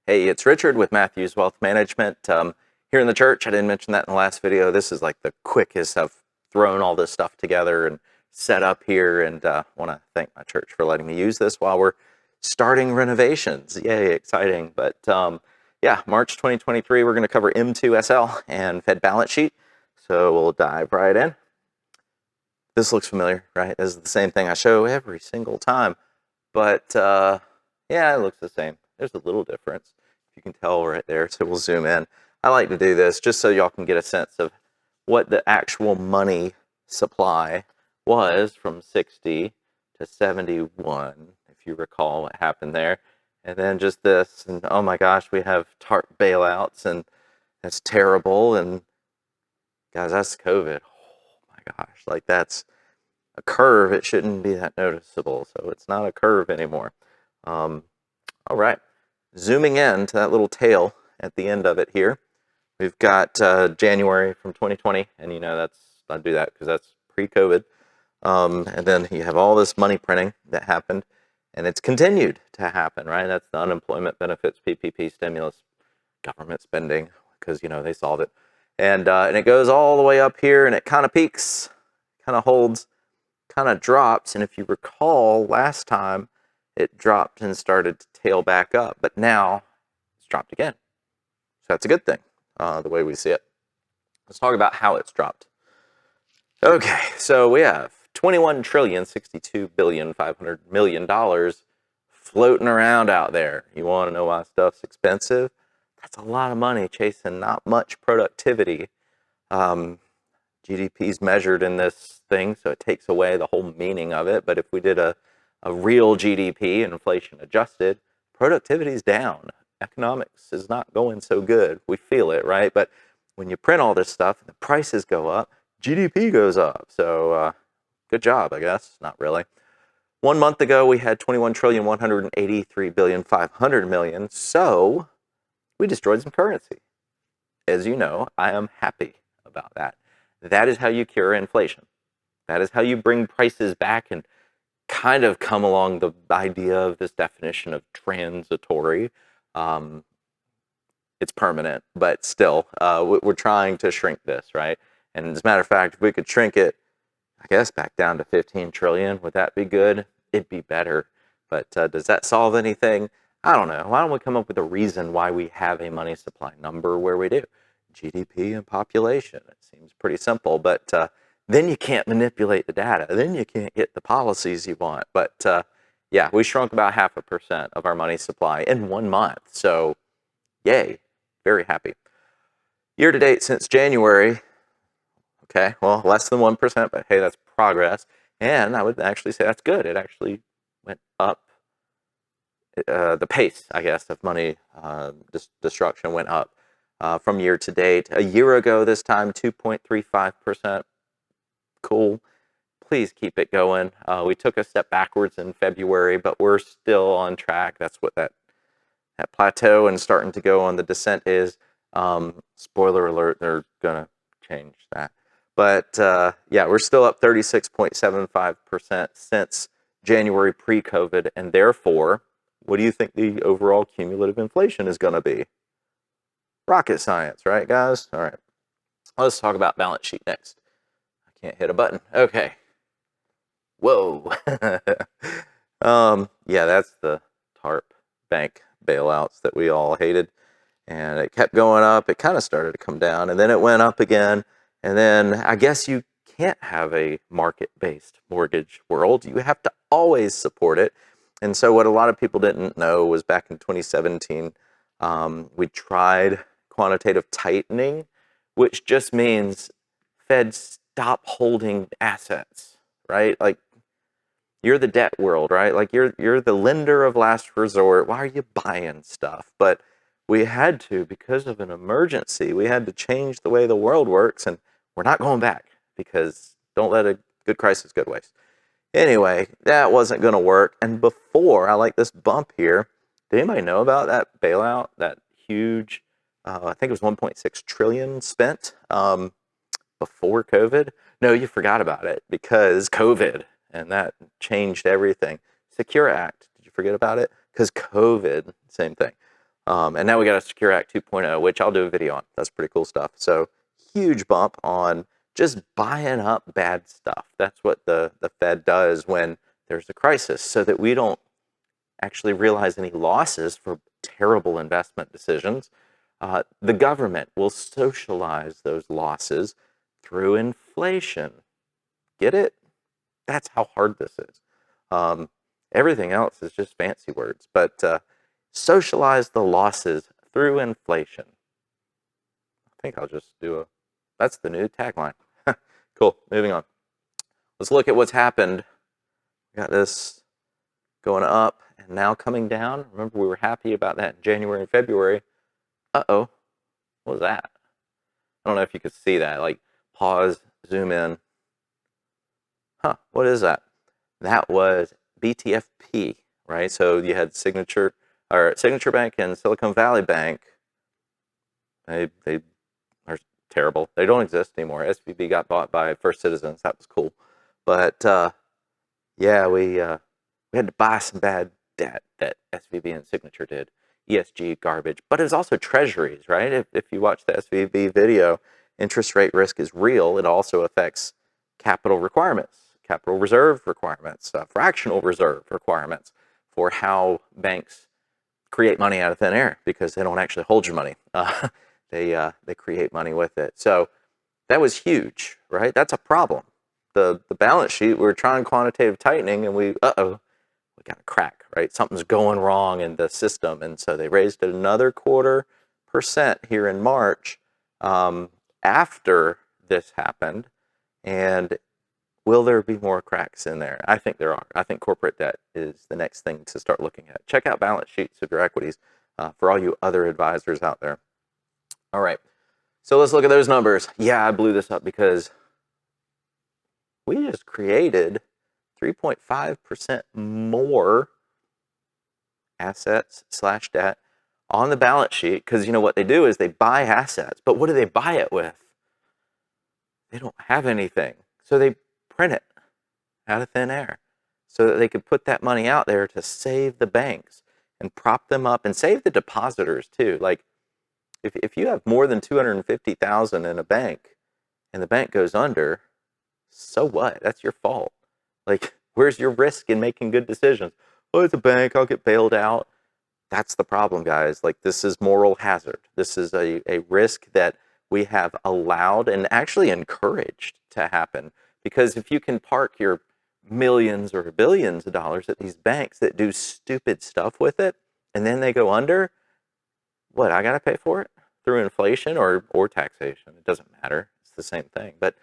Hey, it's Richard with Matthews Wealth Management. Here in the church, I didn't mention that in the last video. This is like the quickest I've thrown all this stuff together and set up here, and want to thank my church for letting me use this while we're starting renovations. Yay, exciting. But yeah, March 2023, we're going to cover M2SL and Fed balance sheet. So we'll dive right in. This looks familiar, right? This is the same thing I show every single time. But yeah, it looks the same. There's a little difference, if you can tell right there. So we'll zoom in. I like to do this just so y'all can get a sense of what the actual money supply was from 60 to 71, if you recall what happened there. And then just this, and oh my gosh, we have TARP bailouts, and that's terrible. And guys, that's COVID. Oh my gosh, like that's a curve. It shouldn't be that noticeable, so it's not a curve anymore. All right, zooming in to that little tail at the end of it here, we've got January from 2020, and you know I do that because that's pre-COVID. And then you have all this money printing that happened, and it's continued to happen, right? That's the unemployment benefits, PPP, stimulus, government spending, because you know they solve it, and it goes all the way up here, and it kind of peaks, kind of holds, kind of drops, and if you recall last time, it dropped and started to tail back up, but now it's dropped again. So that's a good thing, the way we see it. Let's talk about how it's dropped. Okay, so we have $21,062,500,000,000 floating around out there. You want to know why stuff's expensive? That's a lot of money chasing not much productivity. GDP's measured in this thing, so it takes away the whole meaning of it. But if we did a real GDP, inflation adjusted, productivity's down. Economics is not going so good. We feel it, right? But when you print all this stuff and the prices go up, GDP goes up. So good job, I guess. Not really. 1 month ago, we had 21,183,500,000,000. So we destroyed some currency. As you know, I am happy about that. That is how you cure inflation. That is how you bring prices back and kind of come along the idea of this definition of transitory. It's permanent, but still, we're trying to shrink this, right? And as a matter of fact, if we could shrink it, I guess, back down to 15 trillion, would that be good? It'd be better. But does that solve anything? I don't know. Why don't we come up with a reason why we have a money supply number where we do? GDP and population. It seems pretty simple, but then you can't manipulate the data. Then you can't get the policies you want. But yeah, we shrunk about 0.5% of our money supply in 1 month. So yay, very happy. Year to date since January, okay, well, less than 1%, but hey, that's progress. And I would actually say that's good. It actually went up. The pace, I guess, of money destruction went up from year to date. A year ago this time, 2.35%. Cool. Please keep it going. We took a step backwards in February, but we're still on track. That's what that plateau and starting to go on the descent is. Spoiler alert, they're going to change that. But yeah, we're still up 36.75% since January pre-COVID, and therefore, what do you think the overall cumulative inflation is going to be? Rocket science, right, guys? All right. Let's talk about balance sheet next. I can't hit a button. Okay. Whoa. Yeah, that's the TARP bank bailouts that we all hated. And it kept going up. It kind of started to come down, and then it went up again. And then I guess you can't have a market-based mortgage world. You have to always support it. And so what a lot of people didn't know was back in 2017, we tried quantitative tightening, which just means Fed stop holding assets, right? Like, you're the debt world, right? Like, you're the lender of last resort. Why are you buying stuff? But we had to, because of an emergency, we had to change the way the world works, and we're not going back, because don't let a good crisis go to waste. Anyway, that wasn't going to work. And before, I like this bump here. Did anybody know about that bailout? That huge, I think it was 1.6 trillion spent before COVID? No, you forgot about it because COVID, and that changed everything. Secure Act, did you forget about it? Because COVID, same thing. And now we got a Secure Act 2.0, which I'll do a video on. That's pretty cool stuff. So huge bump on just buying up bad stuff. That's what the Fed does when there's a crisis, so that we don't actually realize any losses for terrible investment decisions. The government will socialize those losses through inflation. Get it? That's how hard this is. Everything else is just fancy words, but socialize the losses through inflation. I think I'll just that's the new tagline. Cool, moving on. Let's look at what's happened. We got this going up and now coming down. Remember, we were happy about that in January and February. Uh-oh, what was that? I don't know if you could see that. Like, pause, zoom in. Huh, what is that? That was BTFP, right? So you had Signature Bank and Silicon Valley Bank. They are terrible. They don't exist anymore. SVB got bought by First Citizens. That was cool. But yeah, we had to buy some bad debt that SVB and Signature did. ESG garbage, but it's also treasuries, right? If you watch the SVB video, interest rate risk is real. It also affects capital requirements, capital reserve requirements, fractional reserve requirements for how banks create money out of thin air, because they don't actually hold your money. They create money with it. So that was huge, right? That's a problem. The balance sheet, we were trying quantitative tightening, and we got a crack, right? Something's going wrong in the system. And so they raised it another 0.25% here in March after this happened. And will there be more cracks in there? I think there are. I think corporate debt is the next thing to start looking at. Check out balance sheets of your equities for all you other advisors out there. All right, so let's look at those numbers. Yeah, I blew this up because we just created 3.5% more assets / debt on the balance sheet, because you know what they do is they buy assets. But what do they buy it with? They don't have anything. So they print it out of thin air so that they could put that money out there to save the banks and prop them up and save the depositors too. Like, if you have more than $250,000 in a bank and the bank goes under, so what? That's your fault. Like, where's your risk in making good decisions? Oh, it's a bank, I'll get bailed out. That's the problem, guys. Like, this is moral hazard. This is a risk that we have allowed and actually encouraged to happen. Because if you can park your millions or billions of dollars at these banks that do stupid stuff with it, and then they go under, what, I got to pay for it? Through inflation or taxation. It doesn't matter. It's the same thing. But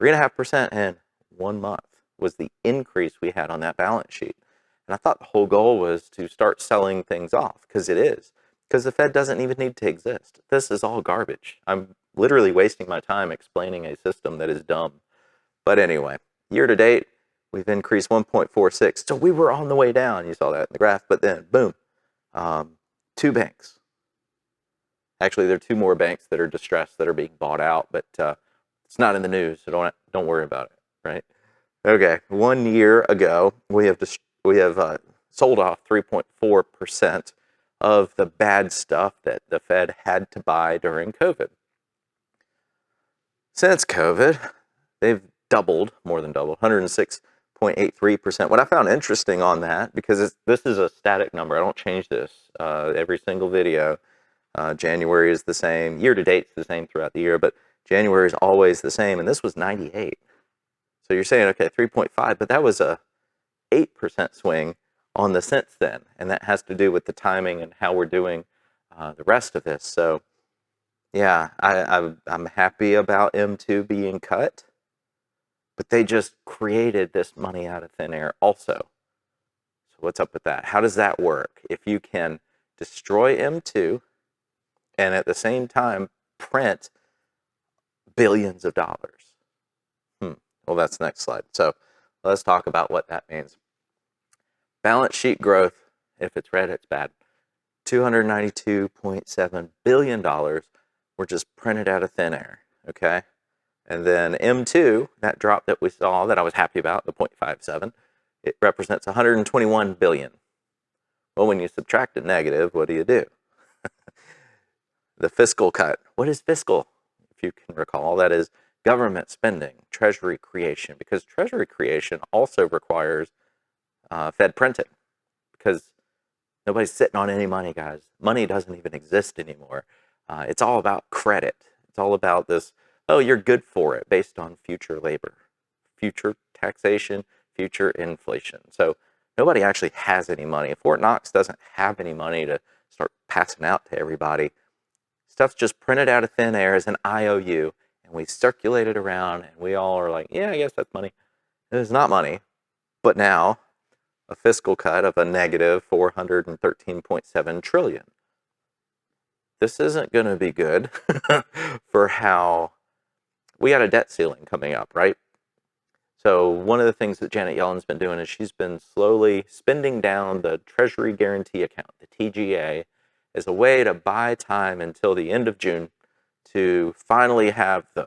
3.5% in 1 month was the increase we had on that balance sheet. And I thought the whole goal was to start selling things off, because it is. Because the Fed doesn't even need to exist. This is all garbage. I'm literally wasting my time explaining a system that is dumb. But anyway, year to date, we've increased 1.46. So we were on the way down. You saw that in the graph. But then, boom, 2 banks. Actually, there are 2 more banks that are distressed that are being bought out. But it's not in the news, so don't worry about it, right? Okay, 1 year ago, we have sold off 3.4% of the bad stuff that the Fed had to buy during COVID. Since COVID, they've doubled, more than doubled, 106.83%. What I found interesting on that, because this is a static number, I don't change this every single video. January is the same, year to date is the same throughout the year, but January is always the same, and this was 98. So you're saying, okay, 3.5, but that was a 8% swing on the since then, and that has to do with the timing and how we're doing the rest of this. So yeah, I'm happy about M2 being cut, but they just created this money out of thin air also. So what's up with that? How does that work? If you can destroy M2 and at the same time print billions of dollars. Well, that's the next slide. So let's talk about what that means. Balance sheet growth, if it's red, it's bad. $292.7 billion were just printed out of thin air, okay? And then M2, that drop that we saw that I was happy about, the 0.57, it represents $121 billion. Well, when you subtract a negative, what do? The fiscal cut. What is fiscal? If you can recall, that is government spending, treasury creation, because treasury creation also requires Fed printing, because nobody's sitting on any money, guys. Money doesn't even exist anymore. It's all about credit. It's all about this, oh, you're good for it based on future labor, future taxation, future inflation. So nobody actually has any money. If Fort Knox doesn't have any money to start passing out to everybody, stuff's just printed out of thin air as an IOU, and we circulate it around, and we all are like, yeah, I guess that's money. It is not money. But now, a fiscal cut of a negative 413.7 trillion. This isn't going to be good for how we got a debt ceiling coming up, right? So one of the things that Janet Yellen's been doing is she's been slowly spending down the Treasury Guarantee Account, the TGA, as a way to buy time until the end of June to finally have the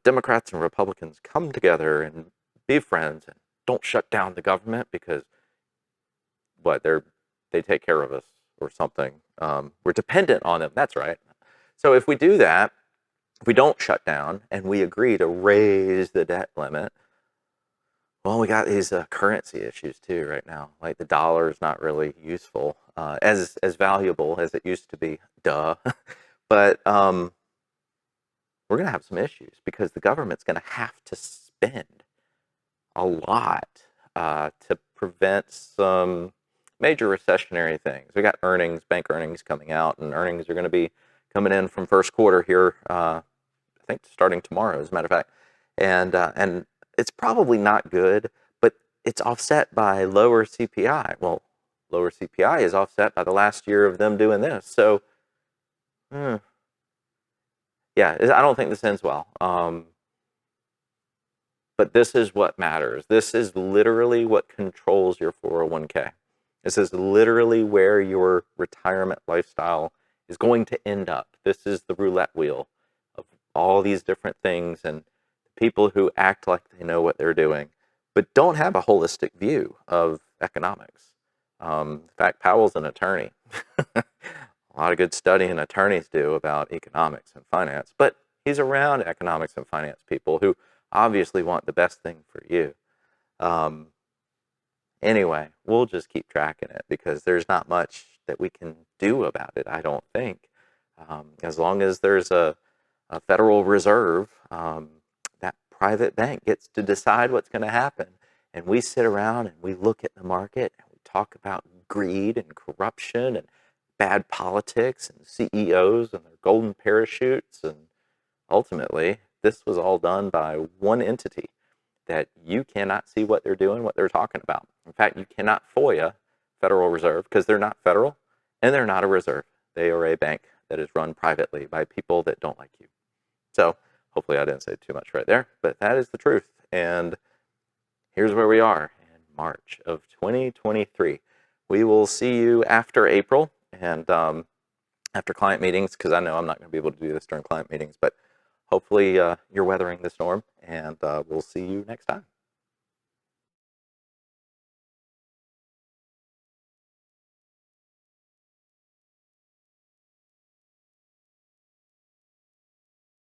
Democrats and Republicans come together and be friends and don't shut down the government, because they take care of us or something. We're dependent on them. That's right. So if we do that, if we don't shut down and we agree to raise the debt limit, well, we got these currency issues too right now. Like the dollar is not really useful, as valuable as it used to be. Duh. But we're going to have some issues because the government's going to have to spend a lot to prevent some major recessionary things. We got bank earnings coming out, and earnings are going to be coming in from first quarter here, I think starting tomorrow, as a matter of fact. And it's probably not good, but it's offset by lower CPI. Well, lower CPI is offset by the last year of them doing this. So, yeah, I don't think this ends well. But this is what matters. This is literally what controls your 401k. This is literally where your retirement lifestyle is going to end up. This is the roulette wheel of all these different things and people who act like they know what they're doing, but don't have a holistic view of economics. In fact, Powell's an attorney. A lot of good studying attorneys do about economics and finance, but he's around economics and finance people who obviously want the best thing for you. Anyway, we'll just keep tracking it because there's not much that we can do about it, I don't think. As long as there's a Federal Reserve, that private bank gets to decide what's going to happen. And we sit around and we look at the market and we talk about greed and corruption and bad politics and CEOs and their golden parachutes. And ultimately, this was all done by one entity that you cannot see what they're doing, what they're talking about. In fact, you cannot FOIA Federal Reserve because they're not federal and they're not a reserve. They are a bank that is run privately by people that don't like you. So hopefully I didn't say too much right there, but that is the truth. And here's where we are in March of 2023. We will see you after April and after client meetings, because I know I'm not going to be able to do this during client meetings, but hopefully you're weathering the storm, and we'll see you next time.